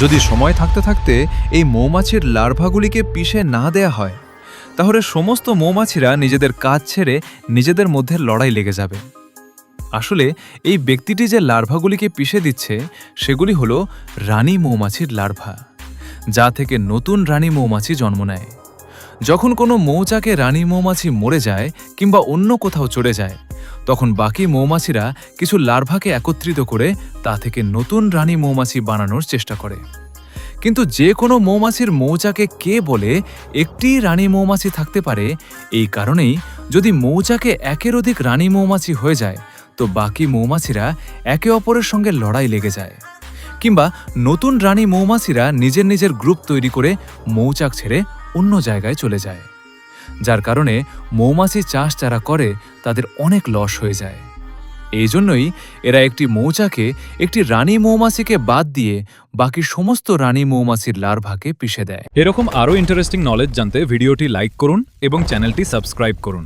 যদি সময় থাকতে থাকতে এই মৌমাছির লার্ভাগুলিকে পিষে না দেয়া হয়, তাহলে সমস্ত মৌমাছিরা নিজেদের কাজ ছেড়ে নিজেদের মধ্যে লড়াই লেগে যাবে। আসলে এই ব্যক্তিটি যে লার্ভাগুলিকে পিষে দিচ্ছে সেগুলি হলো রানী মৌমাছির লার্ভা, যা থেকে নতুন রানী মৌমাছি জন্ম নেয়। যখন কোনো মৌচাকে রানী মৌমাছি মরে যায় কিংবা অন্য কোথাও চলে যায়, তখন বাকি মৌমাছিরা কিছু লার্ভাকে একত্রিত করে তা থেকে নতুন রানী মৌমাছি বানানোর চেষ্টা করে। কিন্তু যে কোনো মৌমাছির মৌচাকে কে বলে একটি রানী মৌমাছি থাকতে পারে, এই কারণেই যদি মৌচাকে একের অধিক রানী মৌমাছি হয়ে যায়, তো বাকি মৌমাছিরা একে অপরের সঙ্গে লড়াই লেগে যায়, কিংবা নতুন রানী মৌমাছিরা নিজের নিজের গ্রুপ তৈরি করে মৌচাক ছেড়ে অন্য জায়গায় চলে যায়, যার কারণে মৌমাছি চাষ যারা করে তাদের অনেক লস হয়ে যায়। এই জন্যই এরা একটি মৌচাকে একটি রানী মৌমাছিকে বাদ দিয়ে বাকি সমস্ত রানী মৌমাছির লার্ভাকে পিষে দেয়। এরকম আরও ইন্টারেস্টিং নলেজ জানতে ভিডিওটি লাইক করুন এবং চ্যানেলটি সাবস্ক্রাইব করুন।